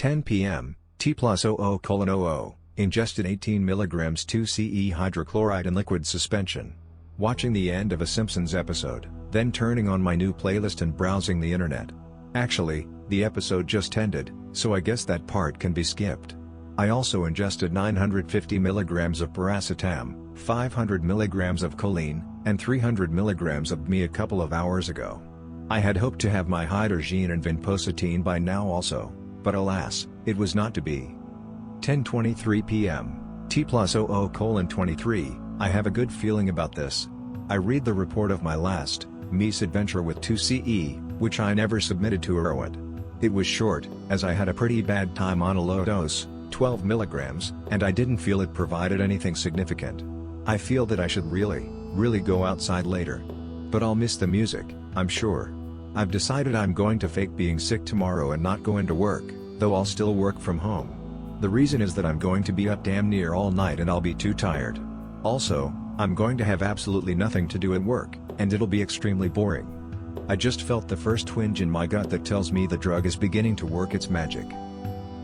10 p.m., T plus 00:00, ingested 18 mg 2C-E hydrochloride in liquid suspension. Watching the end of a Simpsons episode, then turning on my new playlist and browsing the internet. Actually, the episode just ended, so I guess that part can be skipped. I also ingested 950 mg of Piracetam, 500 mg of Choline, and 300 mg of DMAE a couple of hours ago. I had hoped to have my hydrogene and vinpocetine by now also, but alas, it was not to be. 10:23 p.m., T plus 00:23, I have a good feeling about this. I read the report of my last, misadventure with 2C-E, which I never submitted to Erowid. It was short, as I had a pretty bad time on a low dose, 12 mg, and I didn't feel it provided anything significant. I feel that I should really go outside later. But I'll miss the music, I'm sure. I've decided I'm going to fake being sick tomorrow and not go into work, though I'll still work from home. The reason is that I'm going to be up damn near all night and I'll be too tired. Also, I'm going to have absolutely nothing to do at work, and it'll be extremely boring. I just felt the first twinge in my gut that tells me the drug is beginning to work its magic.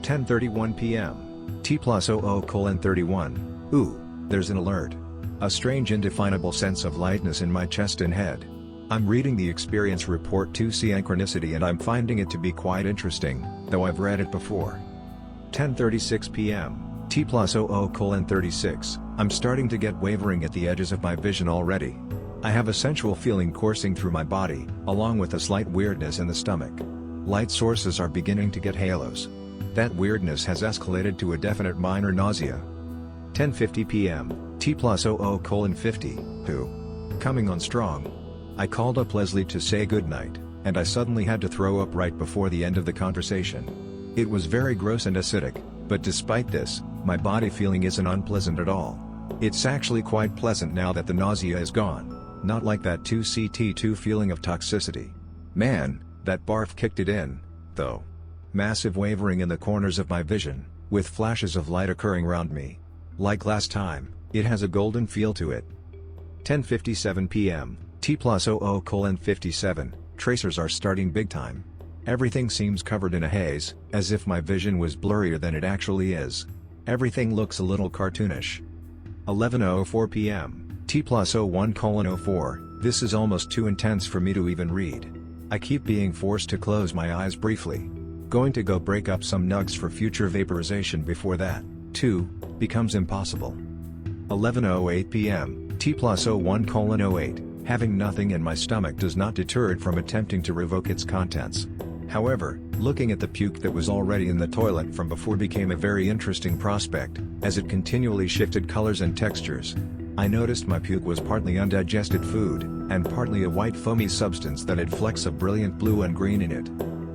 10:31 p.m., T plus 00:31, ooh, there's an alert. A strange indefinable sense of lightness in my chest and head. I'm reading the experience report 2C synchronicity and I'm finding it to be quite interesting, though I've read it before. 10:36 p.m., T plus 00:36, I'm starting to get wavering at the edges of my vision already. I have a sensual feeling coursing through my body, along with a slight weirdness in the stomach. Light sources are beginning to get halos. That weirdness has escalated to a definite minor nausea. 10:50 p.m., T plus 00:50, coming on strong. I called up Leslie to say goodnight, and I suddenly had to throw up right before the end of the conversation. It was very gross and acidic, but despite this, my body feeling isn't unpleasant at all. It's actually quite pleasant now that the nausea is gone, not like that 2CT2 feeling of toxicity. Man, that barf kicked it in, though. Massive wavering in the corners of my vision, with flashes of light occurring around me. Like last time, it has a golden feel to it. 10:57 p.m., T plus 00:57, tracers are starting big time. Everything seems covered in a haze, as if my vision was blurrier than it actually is. Everything looks a little cartoonish. 11:04 p.m., T plus 01:04, this is almost too intense for me to even read. I keep being forced to close my eyes briefly. Going to go break up some nugs for future vaporization before that, too, becomes impossible. 11:08 p.m., T plus 01:08, having nothing in my stomach does not deter it from attempting to revoke its contents. However, looking at the puke that was already in the toilet from before became a very interesting prospect, as it continually shifted colors and textures. I noticed my puke was partly undigested food, and partly a white foamy substance that had flecks of brilliant blue and green in it.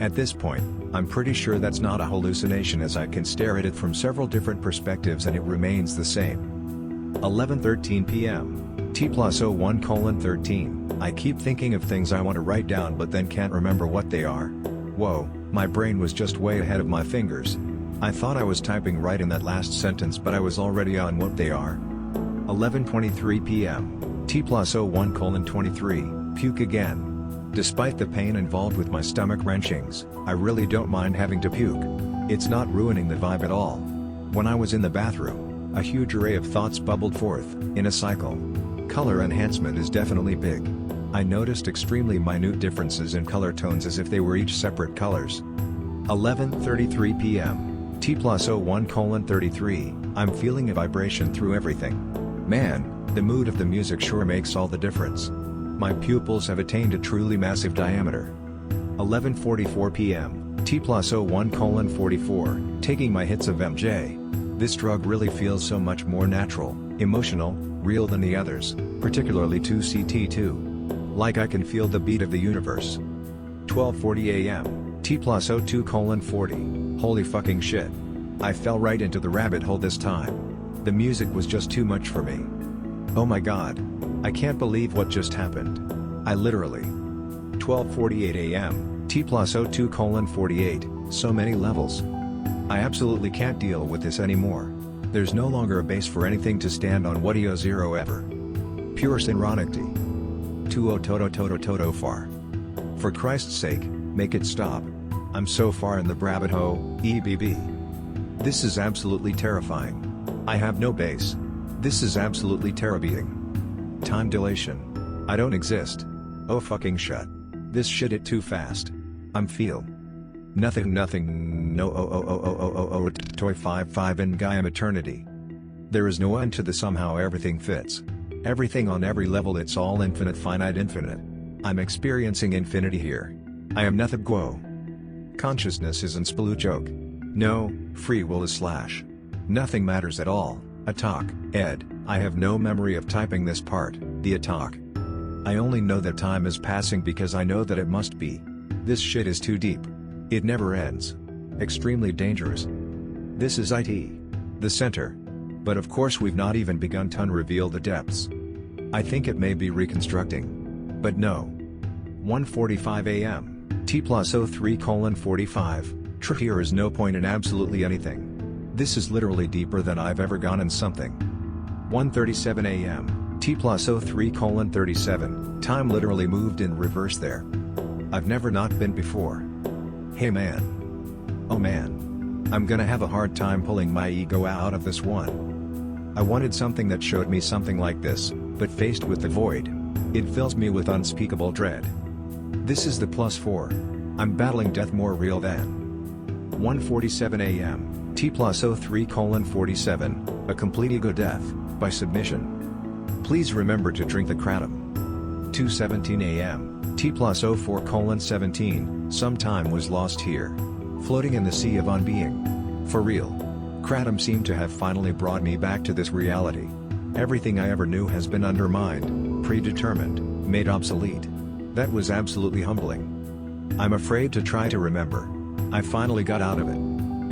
At this point, I'm pretty sure that's not a hallucination as I can stare at it from several different perspectives and it remains the same. 11:13 p.m., T plus 01:13, I keep thinking of things I want to write down but then can't remember what they are. Whoa, my brain was just way ahead of my fingers. I thought I was typing right in that last sentence but I was already on what they are. 11:23 p.m., T plus 01:23, puke again. Despite the pain involved with my stomach wrenchings, I really don't mind having to puke. It's not ruining the vibe at all. When I was in the bathroom, a huge array of thoughts bubbled forth, in a cycle. Color enhancement is definitely big. I noticed extremely minute differences in color tones as if they were each separate colors. 11:33 p.m., T plus 01:33, I'm feeling a vibration through everything. Man, the mood of the music sure makes all the difference. My pupils have attained a truly massive diameter. 11:44 p.m., T plus 01:44, taking my hits of MJ. This drug really feels so much more natural, emotional, real than the others, particularly 2CT2. Like I can feel the beat of the universe. 12:40 a.m., T plus 02:40, holy fucking shit. I fell right into the rabbit hole this time. The music was just too much for me. Oh my god. I can't believe what just happened. I literally. 12:48 a.m., T plus 02:48, so many levels. I absolutely can't deal with this anymore. There's no longer a base for anything to stand on. What-io zero ever. Pure synchronicity. 2-0 toto toto toto far. For Christ's sake, make it stop. I'm so far in the rabbit hole, EBB. This is absolutely terrifying. I have no base. This is absolutely terrifying. Time dilation. I don't exist. Oh fucking shit. This shit hit too fast. I'm feel. Nothing no toy 5 in Gaiam eternity. There is no end to the somehow everything fits. Everything on every level, it's all infinite finite infinite. I'm experiencing infinity here. I am nothing guo. Consciousness isn't spaloo joke. No, free will is slash. Nothing matters at all, attack, ed, I have no memory of typing this part, the attack. I only know that time is passing because I know that it must be. This shit is too deep. It never ends. Extremely dangerous. This is IT. The center. But of course we've not even begun to unreveal the depths. I think it may be reconstructing. But no. 1:45 a.m. T+03:45, here is no point in absolutely anything. This is literally deeper than I've ever gone in something. 1:37 a.m. T+03:37, time literally moved in reverse there. I've never not been before. Hey man. Oh man. I'm gonna have a hard time pulling my ego out of this one. I wanted something that showed me something like this, but faced with the void, it fills me with unspeakable dread. This is the +4. I'm battling death more real than. 1:47 a.m. T+03:47, a complete ego death, by submission. Please remember to drink the kratom. 2:17 a.m. T+04:17, some time was lost here. Floating in the sea of unbeing. For real. Kratom seemed to have finally brought me back to this reality. Everything I ever knew has been undermined, predetermined, made obsolete. That was absolutely humbling. I'm afraid to try to remember. I finally got out of it.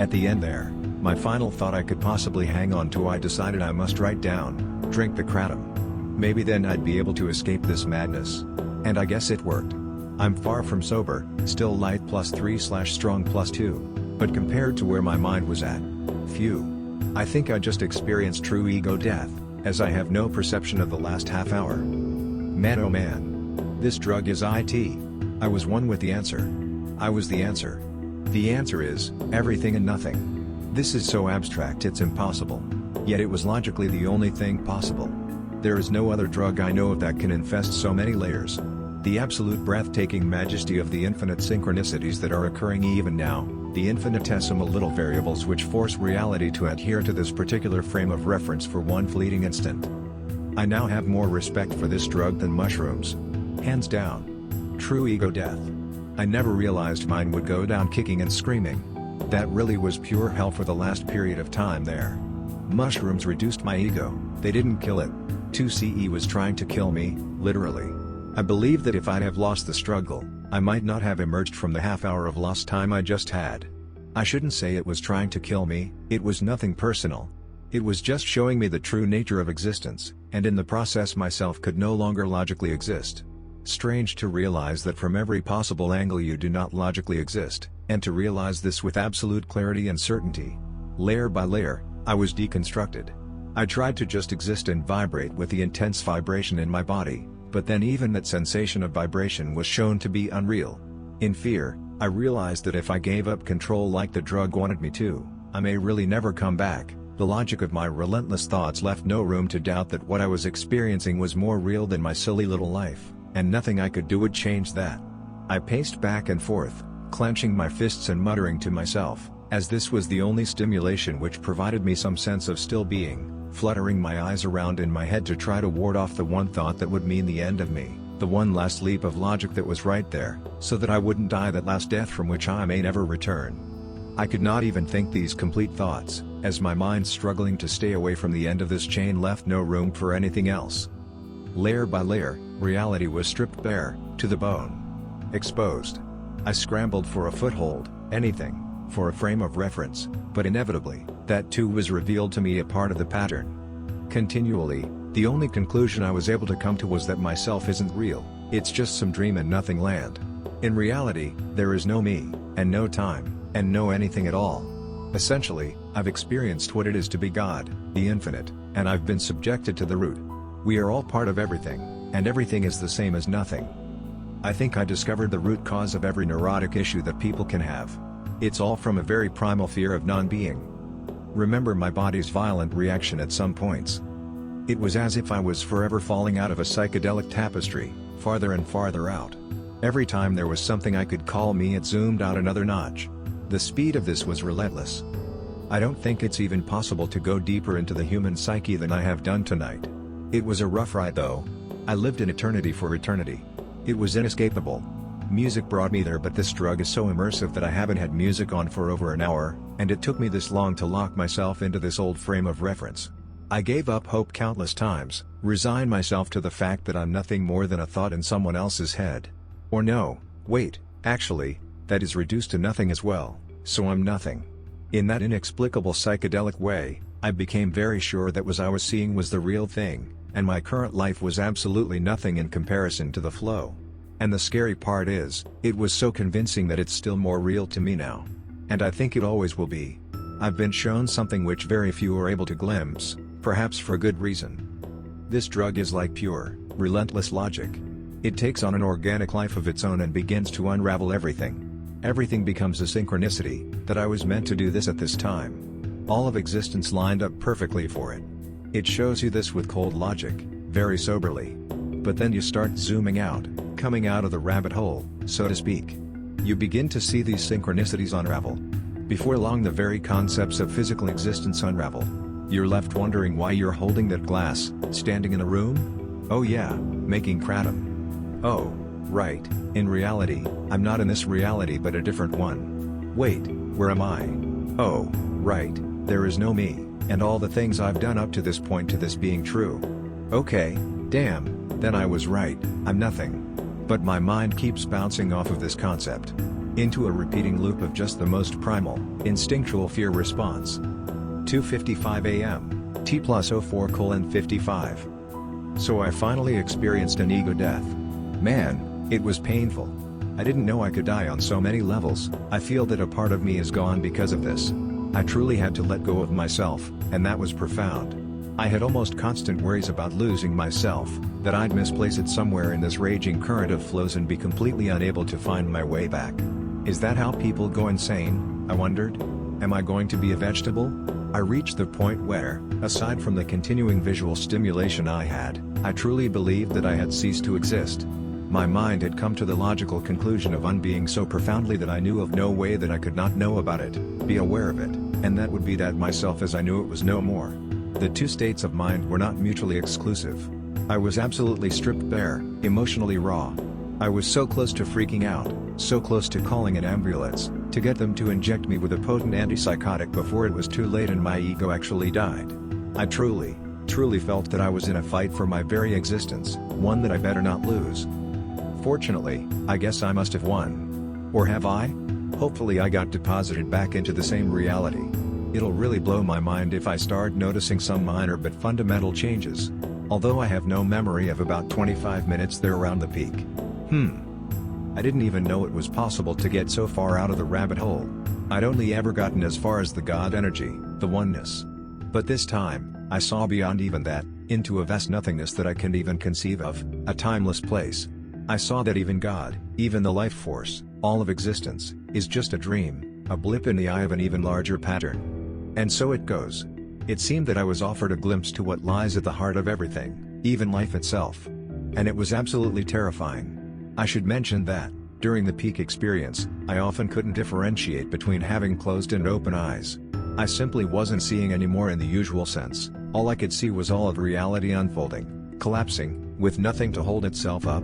At the end there, my final thought I could possibly hang on to, I decided I must write down, drink the kratom. Maybe then I'd be able to escape this madness. And I guess it worked. I'm far from sober, still light +3/strong +2, but compared to where my mind was at, phew. I think I just experienced true ego death, as I have no perception of the last half hour. Man oh man. This drug is IT. I was one with the answer. I was the answer. The answer is, everything and nothing. This is so abstract it's impossible. Yet it was logically the only thing possible. There is no other drug I know of that can infest so many layers. The absolute breathtaking majesty of the infinite synchronicities that are occurring even now, the infinitesimal little variables which force reality to adhere to this particular frame of reference for one fleeting instant. I now have more respect for this drug than mushrooms. Hands down. True ego death. I never realized mine would go down kicking and screaming. That really was pure hell for the last period of time there. Mushrooms reduced my ego, they didn't kill it. 2C-E was trying to kill me, literally. I believe that if I'd have lost the struggle, I might not have emerged from the half hour of lost time I just had. I shouldn't say it was trying to kill me, it was nothing personal. It was just showing me the true nature of existence, and in the process myself could no longer logically exist. Strange to realize that from every possible angle you do not logically exist, and to realize this with absolute clarity and certainty. Layer by layer, I was deconstructed. I tried to just exist and vibrate with the intense vibration in my body, but then even that sensation of vibration was shown to be unreal. In fear, I realized that if I gave up control like the drug wanted me to, I may really never come back. The logic of my relentless thoughts left no room to doubt that what I was experiencing was more real than my silly little life, and nothing I could do would change that. I paced back and forth, clenching my fists and muttering to myself, as this was the only stimulation which provided me some sense of still being, fluttering my eyes around in my head to try to ward off the one thought that would mean the end of me, the one last leap of logic that was right there, so that I wouldn't die that last death from which I may never return. I could not even think these complete thoughts, as my mind struggling to stay away from the end of this chain left no room for anything else. Layer by layer, reality was stripped bare, to the bone. Exposed. I scrambled for a foothold, anything, for a frame of reference, but inevitably, that too was revealed to me a part of the pattern. Continually, the only conclusion I was able to come to was that myself isn't real, it's just some dream and nothing land. In reality, there is no me, and no time, and no anything at all. Essentially, I've experienced what it is to be God, the infinite, and I've been subjected to the root. We are all part of everything, and everything is the same as nothing. I think I discovered the root cause of every neurotic issue that people can have. It's all from a very primal fear of non-being. Remember my body's violent reaction at some points. It was as if I was forever falling out of a psychedelic tapestry, farther and farther out. Every time there was something I could call me, it zoomed out another notch. The speed of this was relentless. I don't think it's even possible to go deeper into the human psyche than I have done tonight. It was a rough ride though. I lived in eternity for eternity. It was inescapable. Music brought me there, but this drug is so immersive that I haven't had music on for over an hour, and it took me this long to lock myself into this old frame of reference. I gave up hope countless times, resigned myself to the fact that I'm nothing more than a thought in someone else's head. Or no, wait, actually, that is reduced to nothing as well, so I'm nothing. In that inexplicable psychedelic way, I became very sure that what I was seeing was the real thing, and my current life was absolutely nothing in comparison to the flow. And the scary part is, it was so convincing that it's still more real to me now. And I think it always will be. I've been shown something which very few are able to glimpse, perhaps for good reason. This drug is like pure, relentless logic. It takes on an organic life of its own and begins to unravel everything. Everything becomes a synchronicity, that I was meant to do this at this time. All of existence lined up perfectly for it. It shows you this with cold logic, very soberly. But then you start zooming out, coming out of the rabbit hole, so to speak. You begin to see these synchronicities unravel. Before long the very concepts of physical existence unravel. You're left wondering why you're holding that glass, standing in a room? Oh yeah, making kratom. Oh, right, in reality, I'm not in this reality but a different one. Wait, where am I? Oh, right, there is no me, and all the things I've done up to this point to this being true. Okay, damn, then I was right, I'm nothing. But my mind keeps bouncing off of this concept. Into a repeating loop of just the most primal, instinctual fear response. 2:55 a.m., T+04:55. So I finally experienced an ego death. Man, it was painful. I didn't know I could die on so many levels. I feel that a part of me is gone because of this. I truly had to let go of myself, and that was profound. I had almost constant worries about losing myself, that I'd misplace it somewhere in this raging current of flows and be completely unable to find my way back. Is that how people go insane? I wondered. Am I going to be a vegetable? I reached the point where, aside from the continuing visual stimulation I had, I truly believed that I had ceased to exist. My mind had come to the logical conclusion of unbeing so profoundly that I knew of no way that I could not know about it, be aware of it, and that would be that myself as I knew it was no more. The two states of mind were not mutually exclusive. I was absolutely stripped bare, emotionally raw. I was so close to freaking out, so close to calling an ambulance, to get them to inject me with a potent antipsychotic before it was too late and my ego actually died. I truly felt that I was in a fight for my very existence, one that I better not lose. Fortunately, I guess I must have won. Or have I? Hopefully I got deposited back into the same reality. It'll really blow my mind if I start noticing some minor but fundamental changes. Although I have no memory of about 25 minutes there around the peak. I didn't even know it was possible to get so far out of the rabbit hole. I'd only ever gotten as far as the God energy, the oneness. But this time, I saw beyond even that, into a vast nothingness that I can't even conceive of, a timeless place. I saw that even God, even the life force, all of existence, is just a dream, a blip in the eye of an even larger pattern. And so it goes. It seemed that I was offered a glimpse to what lies at the heart of everything, even life itself. And it was absolutely terrifying. I should mention that, during the peak experience, I often couldn't differentiate between having closed and open eyes. I simply wasn't seeing anymore in the usual sense. All I could see was all of reality unfolding, collapsing, with nothing to hold itself up.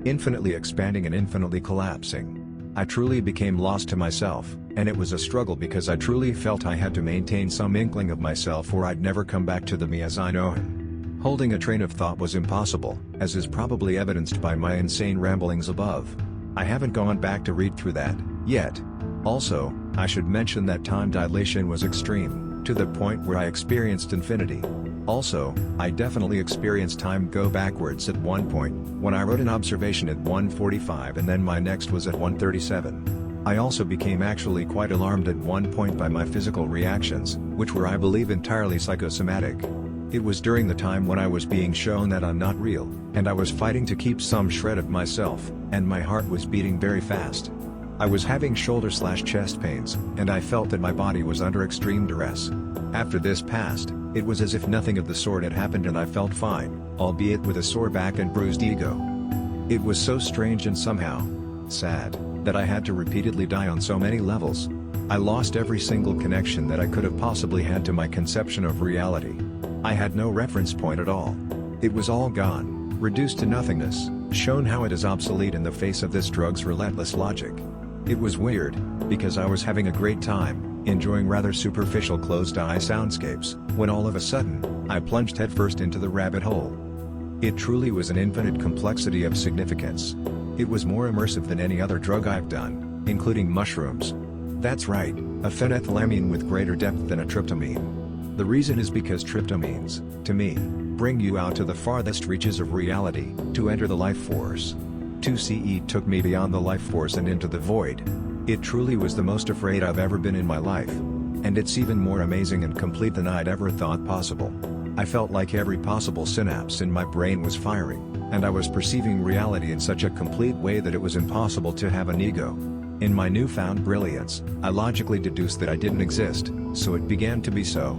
Infinitely expanding and infinitely collapsing. I truly became lost to myself, and it was a struggle because I truly felt I had to maintain some inkling of myself or I'd never come back to the me as I know him. Holding a train of thought was impossible, as is probably evidenced by my insane ramblings above. I haven't gone back to read through that, yet. Also, I should mention that time dilation was extreme, to the point where I experienced infinity. Also, I definitely experienced time go backwards at one point, when I wrote an observation at 1:45 and then my next was at 1:37. I also became actually quite alarmed at one point by my physical reactions, which were I believe entirely psychosomatic. It was during the time when I was being shown that I'm not real, and I was fighting to keep some shred of myself, and my heart was beating very fast. I was having shoulder/chest pains, and I felt that my body was under extreme duress. After this passed, it was as if nothing of the sort had happened and I felt fine, albeit with a sore back and bruised ego. It was so strange and somehow sad that I had to repeatedly die on so many levels. I lost every single connection that I could have possibly had to my conception of reality. I had no reference point at all. It was all gone, reduced to nothingness, shown how it is obsolete in the face of this drug's relentless logic. It was weird, because I was having a great time, enjoying rather superficial closed-eye soundscapes, when all of a sudden, I plunged headfirst into the rabbit hole. It truly was an infinite complexity of significance. It was more immersive than any other drug I've done, including mushrooms. That's right, a phenethylamine with greater depth than a tryptamine. The reason is because tryptamines, to me, bring you out to the farthest reaches of reality, to enter the life force. 2C-E took me beyond the life force and into the void. It truly was the most afraid I've ever been in my life. And it's even more amazing and complete than I'd ever thought possible. I felt like every possible synapse in my brain was firing, and I was perceiving reality in such a complete way that it was impossible to have an ego. In my newfound brilliance, I logically deduced that I didn't exist, so it began to be so.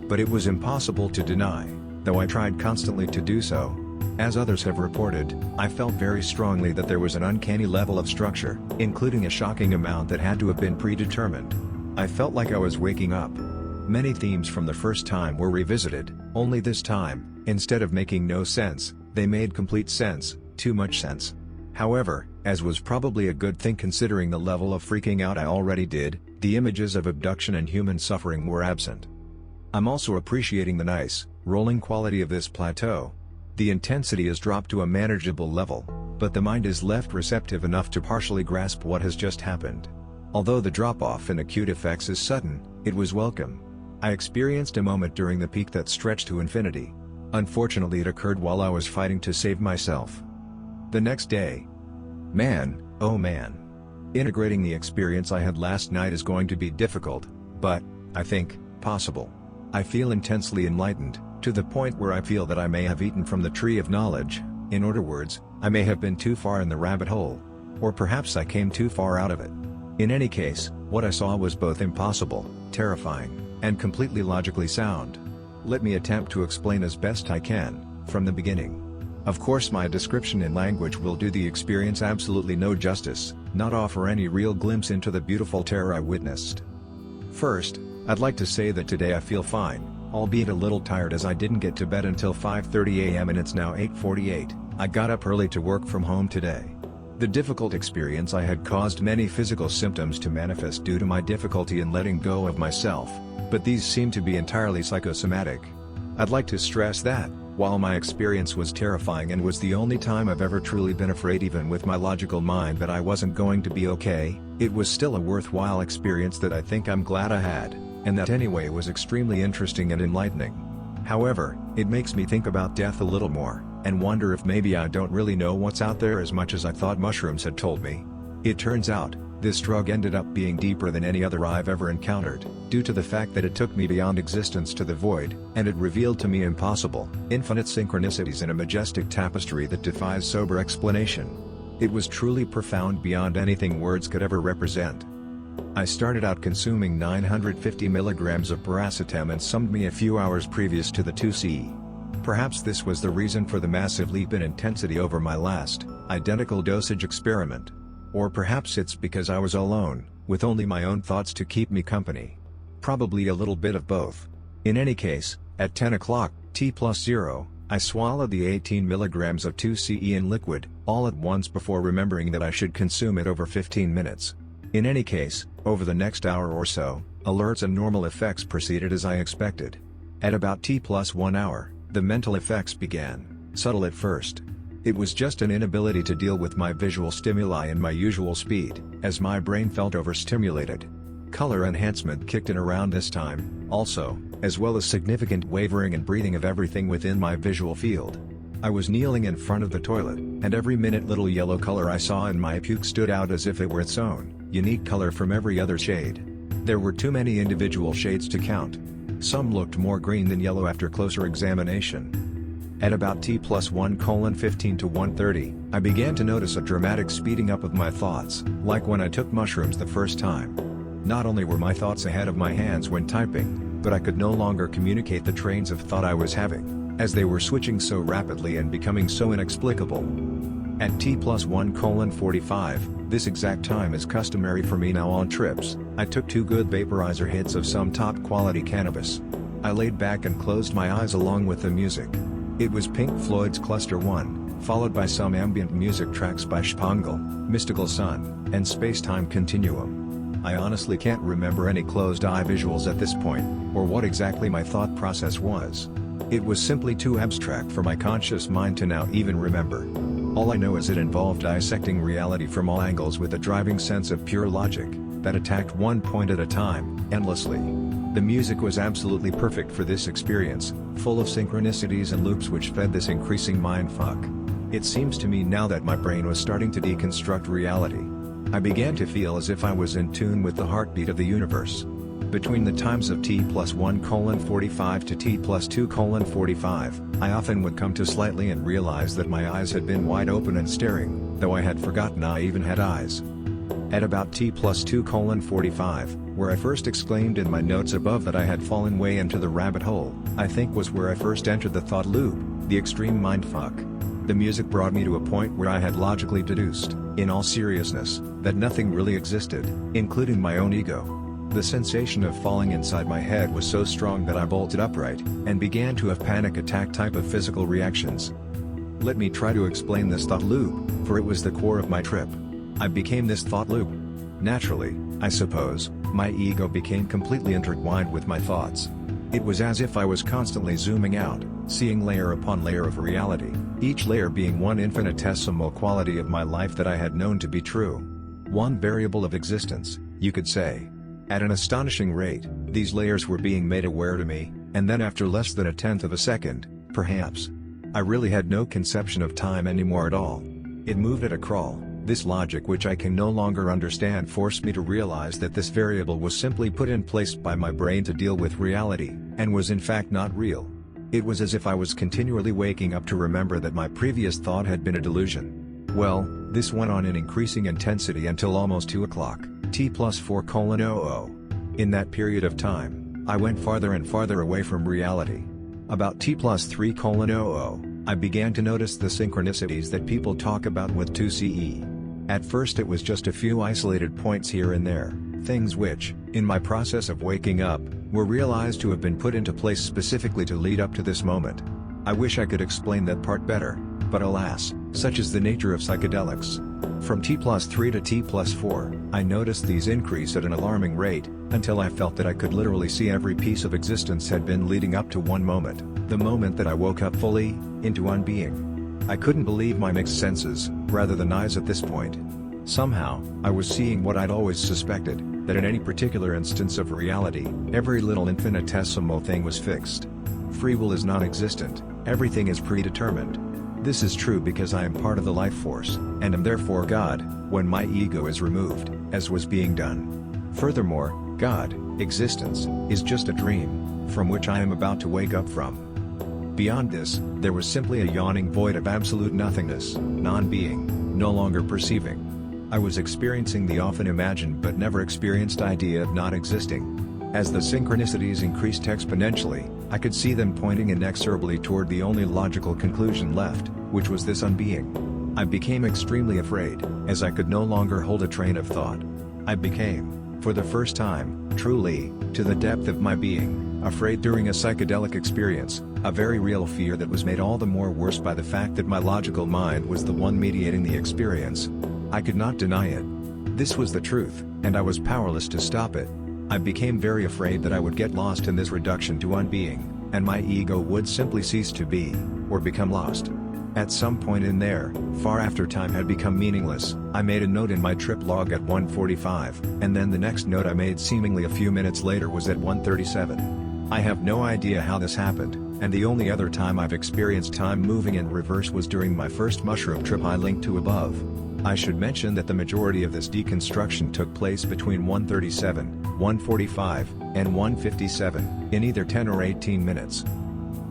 But it was impossible to deny, though I tried constantly to do so. As others have reported, I felt very strongly that there was an uncanny level of structure, including a shocking amount that had to have been predetermined. I felt like I was waking up. Many themes from the first time were revisited, only this time, instead of making no sense, they made complete sense, too much sense. However, as was probably a good thing considering the level of freaking out I already did, the images of abduction and human suffering were absent. I'm also appreciating the nice, rolling quality of this plateau. The intensity is dropped to a manageable level, but the mind is left receptive enough to partially grasp what has just happened. Although the drop-off in acute effects is sudden, it was welcome. I experienced a moment during the peak that stretched to infinity. Unfortunately, it occurred while I was fighting to save myself. The next day. Man, oh man. Integrating the experience I had last night is going to be difficult, but, I think, possible. I feel intensely enlightened, to the point where I feel that I may have eaten from the tree of knowledge. In other words, I may have been too far in the rabbit hole. Or perhaps I came too far out of it. In any case, what I saw was both impossible, terrifying, and completely logically sound. Let me attempt to explain as best I can, from the beginning. Of course, my description in language will do the experience absolutely no justice, not offer any real glimpse into the beautiful terror I witnessed. First, I'd like to say that today I feel fine, albeit a little tired as I didn't get to bed until 5:30 a.m. and it's now 8:48. I got up early to work from home today. The difficult experience I had caused many physical symptoms to manifest due to my difficulty in letting go of myself, but these seem to be entirely psychosomatic. I'd like to stress that, while my experience was terrifying and was the only time I've ever truly been afraid even with my logical mind that I wasn't going to be okay, it was still a worthwhile experience that I think I'm glad I had, and that anyway was extremely interesting and enlightening. However, it makes me think about death a little more, and wonder if maybe I don't really know what's out there as much as I thought mushrooms had told me. It turns out, this drug ended up being deeper than any other I've ever encountered, due to the fact that it took me beyond existence to the void, and it revealed to me impossible, infinite synchronicities in a majestic tapestry that defies sober explanation. It was truly profound beyond anything words could ever represent. I started out consuming 950 milligrams of piracetam and summed me a few hours previous to the 2C-E. Perhaps this was the reason for the massive leap in intensity over my last, identical dosage experiment. Or perhaps it's because I was alone, with only my own thoughts to keep me company. Probably a little bit of both. In any case, at 10 o'clock, T+0, I swallowed the 18 milligrams of 2C-E in liquid, all at once before remembering that I should consume it over 15 minutes. In any case, over the next hour or so, alerts and normal effects proceeded as I expected. At about T+1 hour, the mental effects began, subtle at first. It was just an inability to deal with my visual stimuli in my usual speed, as my brain felt overstimulated. Color enhancement kicked in around this time, also, as well as significant wavering and breathing of everything within my visual field. I was kneeling in front of the toilet, and every minute little yellow color I saw in my puke stood out as if it were its own, unique color from every other shade. There were too many individual shades to count. Some looked more green than yellow after closer examination. At about T+1:15 to 1:30, I began to notice a dramatic speeding up of my thoughts, like when I took mushrooms the first time. Not only were my thoughts ahead of my hands when typing, but I could no longer communicate the trains of thought I was having, as they were switching so rapidly and becoming so inexplicable. At T+1:45, this exact time is customary for me now on trips, I took 2 good vaporizer hits of some top-quality cannabis. I laid back and closed my eyes along with the music. It was Pink Floyd's Cluster 1, followed by some ambient music tracks by Spangle, Mystical Sun, and Space-Time Continuum. I honestly can't remember any closed-eye visuals at this point, or what exactly my thought process was. It was simply too abstract for my conscious mind to now even remember. All I know is it involved dissecting reality from all angles with a driving sense of pure logic, that attacked one point at a time, endlessly. The music was absolutely perfect for this experience, full of synchronicities and loops which fed this increasing mindfuck. It seems to me now that my brain was starting to deconstruct reality. I began to feel as if I was in tune with the heartbeat of the universe. Between the times of T+1:45 to T+2:45, I often would come to slightly and realize that my eyes had been wide open and staring, though I had forgotten I even had eyes. At about T+2:45, where I first exclaimed in my notes above that I had fallen way into the rabbit hole, I think was where I first entered the thought loop, the extreme mindfuck. The music brought me to a point where I had logically deduced, in all seriousness, that nothing really existed, including my own ego. The sensation of falling inside my head was so strong that I bolted upright, and began to have panic attack type of physical reactions. Let me try to explain this thought loop, for it was the core of my trip. I became this thought loop. Naturally, I suppose, my ego became completely intertwined with my thoughts. It was as if I was constantly zooming out, seeing layer upon layer of reality, each layer being one infinitesimal quality of my life that I had known to be true. One variable of existence, you could say. At an astonishing rate, these layers were being made aware to me, and then after less than a tenth of a second, perhaps. I really had no conception of time anymore at all. It moved at a crawl. This logic which I can no longer understand forced me to realize that this variable was simply put in place by my brain to deal with reality, and was in fact not real. It was as if I was continually waking up to remember that my previous thought had been a delusion. Well, this went on in increasing intensity until almost 2 o'clock, T+4:00. In that period of time, I went farther and farther away from reality. About T+3:00, I began to notice the synchronicities that people talk about with 2C-E. At first it was just a few isolated points here and there, things which, in my process of waking up, were realized to have been put into place specifically to lead up to this moment. I wish I could explain that part better, but alas, such is the nature of psychedelics. From T+3 to T+4, I noticed these increase at an alarming rate, until I felt that I could literally see every piece of existence had been leading up to one moment, the moment that I woke up fully, into unbeing. I couldn't believe my mixed senses, rather than eyes at this point. Somehow, I was seeing what I'd always suspected, that in any particular instance of reality, every little infinitesimal thing was fixed. Free will is non-existent, everything is predetermined. This is true because I am part of the life force, and am therefore God, when my ego is removed, as was being done. Furthermore, God, existence, is just a dream, from which I am about to wake up from. Beyond this, there was simply a yawning void of absolute nothingness, non-being, no longer perceiving. I was experiencing the often imagined but never experienced idea of not existing. As the synchronicities increased exponentially, I could see them pointing inexorably toward the only logical conclusion left, which was this unbeing. I became extremely afraid, as I could no longer hold a train of thought. I became, for the first time, truly, to the depth of my being, afraid during a psychedelic experience, a very real fear that was made all the more worse by the fact that my logical mind was the one mediating the experience. I could not deny it. This was the truth, and I was powerless to stop it. I became very afraid that I would get lost in this reduction to unbeing, and my ego would simply cease to be, or become lost. At some point in there, far after time had become meaningless, I made a note in my trip log at 1:45, and then the next note I made seemingly a few minutes later was at 1:37. I have no idea how this happened, and the only other time I've experienced time moving in reverse was during my first mushroom trip I linked to above. I should mention that the majority of this deconstruction took place between 1:37, 1:45, and 1:57, in either 10 or 18 minutes.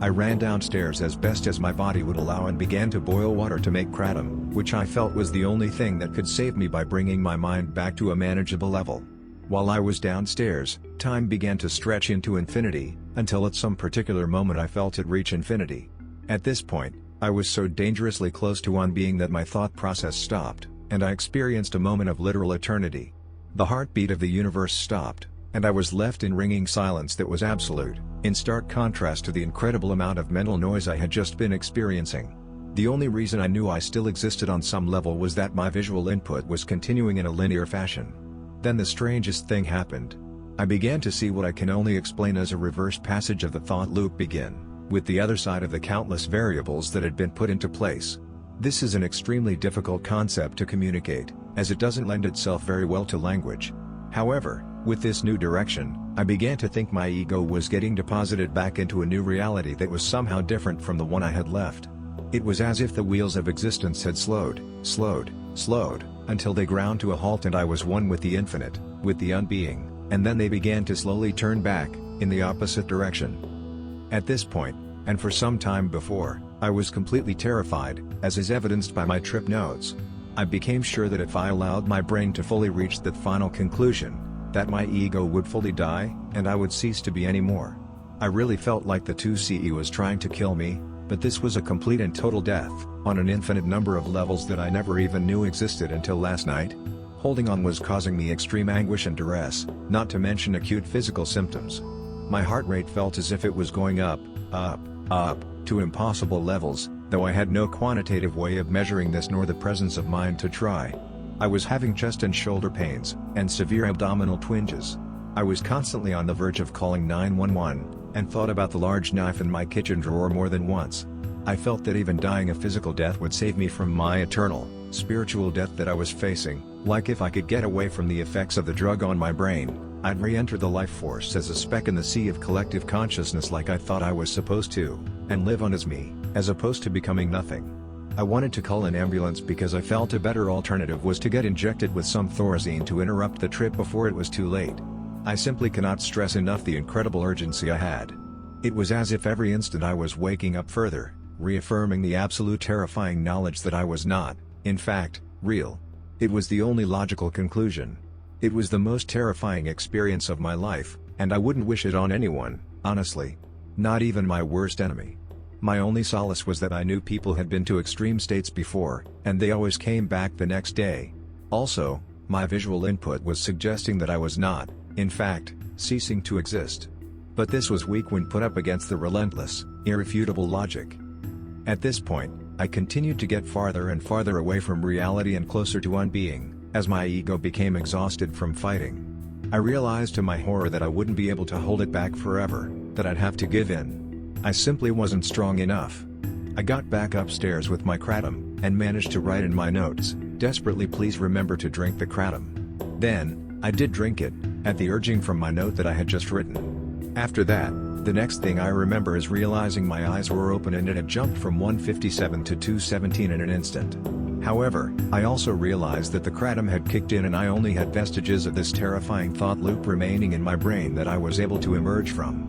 I ran downstairs as best as my body would allow and began to boil water to make kratom, which I felt was the only thing that could save me by bringing my mind back to a manageable level. While I was downstairs, time began to stretch into infinity, until at some particular moment I felt it reach infinity. At this point, I was so dangerously close to unbeing that my thought process stopped, and I experienced a moment of literal eternity. The heartbeat of the universe stopped, and I was left in ringing silence that was absolute, in stark contrast to the incredible amount of mental noise I had just been experiencing. The only reason I knew I still existed on some level was that my visual input was continuing in a linear fashion. Then the strangest thing happened. I began to see what I can only explain as a reverse passage of the thought loop begin, with the other side of the countless variables that had been put into place. This is an extremely difficult concept to communicate, as it doesn't lend itself very well to language. However, with this new direction, I began to think my ego was getting deposited back into a new reality that was somehow different from the one I had left. It was as if the wheels of existence had slowed, until they ground to a halt and I was one with the infinite, with the unbeing, and then they began to slowly turn back, in the opposite direction. At this point, and for some time before, I was completely terrified, as is evidenced by my trip notes. I became sure that if I allowed my brain to fully reach that final conclusion, that my ego would fully die, and I would cease to be anymore. I really felt like the 2C-E was trying to kill me, but this was a complete and total death, on an infinite number of levels that I never even knew existed until last night. Holding on was causing me extreme anguish and duress, not to mention acute physical symptoms. My heart rate felt as if it was going up, to impossible levels, though I had no quantitative way of measuring this nor the presence of mind to try. I was having chest and shoulder pains, and severe abdominal twinges. I was constantly on the verge of calling 911, and thought about the large knife in my kitchen drawer more than once. I felt that even dying a physical death would save me from my eternal, spiritual death that I was facing, like if I could get away from the effects of the drug on my brain, I'd re-enter the life force as a speck in the sea of collective consciousness like I thought I was supposed to, and live on as me, as opposed to becoming nothing. I wanted to call an ambulance because I felt a better alternative was to get injected with some Thorazine to interrupt the trip before it was too late. I simply cannot stress enough the incredible urgency I had. It was as if every instant I was waking up further, reaffirming the absolute terrifying knowledge that I was not, in fact, real. It was the only logical conclusion. It was the most terrifying experience of my life, and I wouldn't wish it on anyone, honestly. Not even my worst enemy. My only solace was that I knew people had been to extreme states before, and they always came back the next day. Also, my visual input was suggesting that I was not, in fact, ceasing to exist. But this was weak when put up against the relentless, irrefutable logic. At this point, I continued to get farther and farther away from reality and closer to unbeing, as my ego became exhausted from fighting. I realized to my horror that I wouldn't be able to hold it back forever, that I'd have to give in. I simply wasn't strong enough. I got back upstairs with my kratom, and managed to write in my notes, "Desperately please remember to drink the kratom." Then, I did drink it, at the urging from my note that I had just written. After that, the next thing I remember is realizing my eyes were open and it had jumped from 157 to 217 in an instant. However, I also realized that the kratom had kicked in and I only had vestiges of this terrifying thought loop remaining in my brain that I was able to emerge from.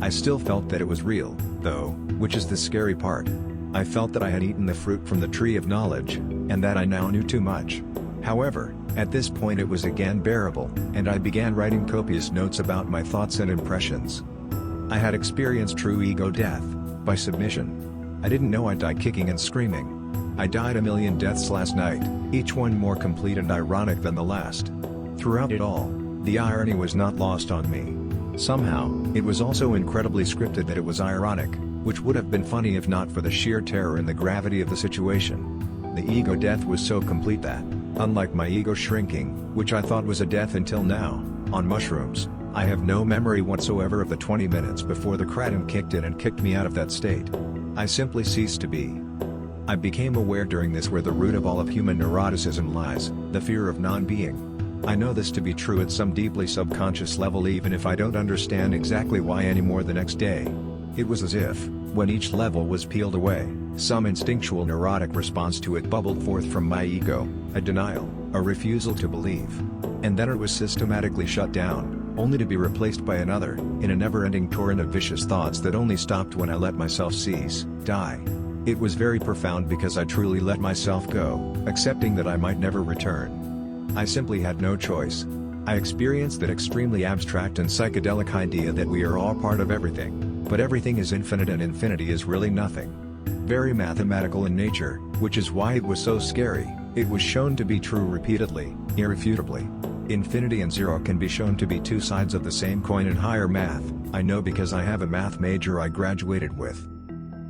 I still felt that it was real, though, which is the scary part. I felt that I had eaten the fruit from the tree of knowledge, and that I now knew too much. However, at this point it was again bearable, and I began writing copious notes about my thoughts and impressions. I had experienced true ego death, by submission. I didn't know I'd die kicking and screaming. I died a million deaths last night, each one more complete and ironic than the last. Throughout it all, the irony was not lost on me. Somehow, it was also incredibly scripted that it was ironic, which would have been funny if not for the sheer terror and the gravity of the situation. The ego death was so complete that, unlike my ego shrinking, which I thought was a death until now, on mushrooms, I have no memory whatsoever of the 20 minutes before the kratom kicked in and kicked me out of that state. I simply ceased to be. I became aware during this where the root of all of human neuroticism lies, the fear of non-being. I know this to be true at some deeply subconscious level even if I don't understand exactly why anymore the next day. It was as if, When each level was peeled away, some instinctual neurotic response to it bubbled forth from my ego, a denial, a refusal to believe. And then it was systematically shut down, only to be replaced by another, in a never-ending torrent of vicious thoughts that only stopped when I let myself cease, die. It was very profound because I truly let myself go, accepting that I might never return. I simply had no choice. I experienced that extremely abstract and psychedelic idea that we are all part of everything, but everything is infinite and infinity is really nothing. Very mathematical in nature, which is why it was so scary. It was shown to be true repeatedly, irrefutably. Infinity and zero can be shown to be two sides of the same coin in higher math. I know because I have a math major I graduated with.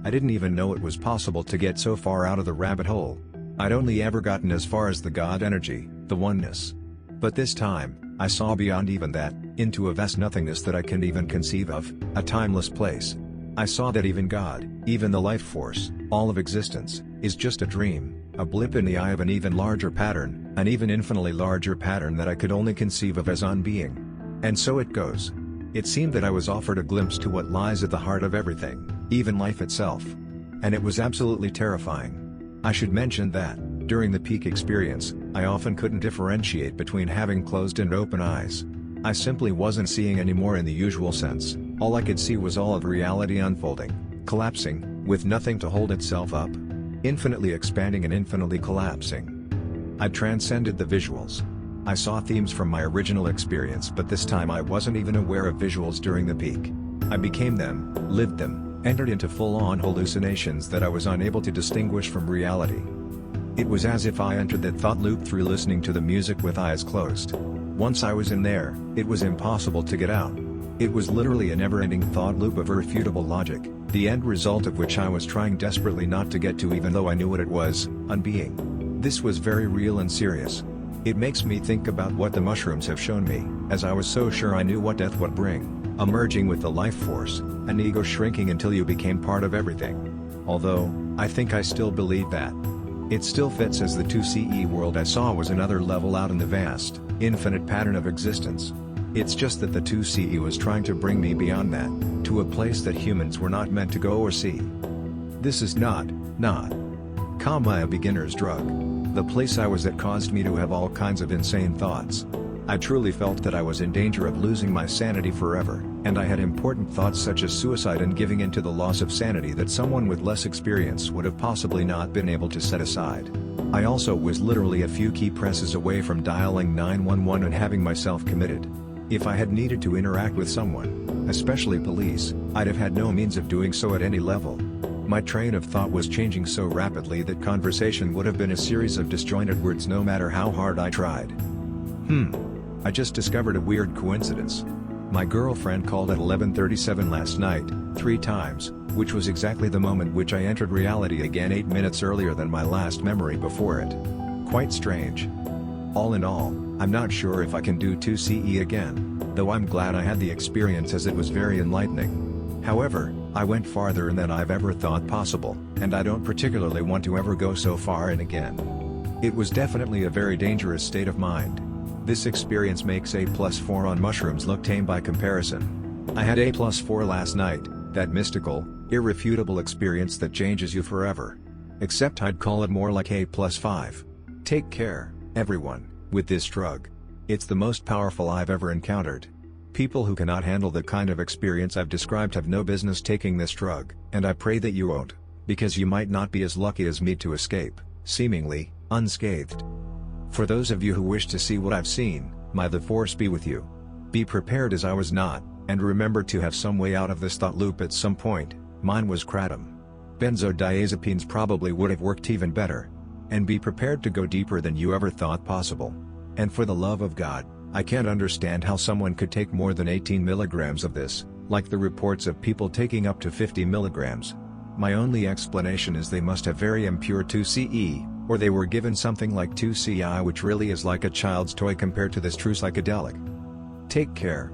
I didn't even know it was possible to get so far out of the rabbit hole. I'd only ever gotten as far as the God energy, the oneness. But this time, I saw beyond even that, into a vast nothingness that I can't even conceive of, a timeless place. I saw that even God, even the life force, all of existence, is just a dream, a blip in the eye of an even larger pattern, an even infinitely larger pattern that I could only conceive of as unbeing. And so it goes. It seemed that I was offered a glimpse to what lies at the heart of everything, even life itself. And it was absolutely terrifying. I should mention that, during the peak experience, I often couldn't differentiate between having closed and open eyes. I simply wasn't seeing anymore in the usual sense. All I could see was all of reality unfolding, collapsing, with nothing to hold itself up. Infinitely expanding and infinitely collapsing. I transcended the visuals. I saw themes from my original experience, but this time I wasn't even aware of visuals during the peak. I became them, lived them, entered into full-on hallucinations that I was unable to distinguish from reality. It was as if I entered that thought loop through listening to the music with eyes closed. Once I was in there, it was impossible to get out. It was literally a never-ending thought loop of irrefutable logic, the end result of which I was trying desperately not to get to even though I knew what it was, unbeing. This was very real and serious. It makes me think about what the mushrooms have shown me, as I was so sure I knew what death would bring, a merging with the life force, an ego shrinking until you became part of everything. Although, I think I still believe that. It still fits as the 2C-E world I saw was another level out in the vast, infinite pattern of existence. It's just that the 2C-E was trying to bring me beyond that, to a place that humans were not meant to go or see. This is not a beginner's drug. The place I was at caused me to have all kinds of insane thoughts. I truly felt that I was in danger of losing my sanity forever, and I had important thoughts such as suicide and giving in to the loss of sanity that someone with less experience would have possibly not been able to set aside. I also was literally a few key presses away from dialing 911 and having myself committed. If I had needed to interact with someone, especially police, I'd have had no means of doing so at any level. My train of thought was changing so rapidly that conversation would have been a series of disjointed words no matter how hard I tried. I just discovered a weird coincidence. My girlfriend called at 11:37 last night, 3 times, which was exactly the moment which I entered reality again 8 minutes earlier than my last memory before it. Quite strange. All in all, I'm not sure if I can do 2C-E again, though I'm glad I had the experience as it was very enlightening. However, I went farther than I've ever thought possible, and I don't particularly want to ever go so far in again. It was definitely a very dangerous state of mind. This experience makes A+4 on mushrooms look tame by comparison. I had A+4 last night, that mystical, irrefutable experience that changes you forever. Except I'd call it more like A+5. Take care, everyone, with this drug. It's the most powerful I've ever encountered. People who cannot handle the kind of experience I've described have no business taking this drug, and I pray that you won't, because you might not be as lucky as me to escape, seemingly, unscathed. For those of you who wish to see what I've seen, may the force be with you. Be prepared as I was not, and remember to have some way out of this thought loop at some point. Mine was kratom. Benzodiazepines probably would have worked even better. And be prepared to go deeper than you ever thought possible. And for the love of God, I can't understand how someone could take more than 18 milligrams of this, like the reports of people taking up to 50 milligrams. My only explanation is they must have very impure 2C-E, or they were given something like 2C-I, which really is like a child's toy compared to this true psychedelic. Take care.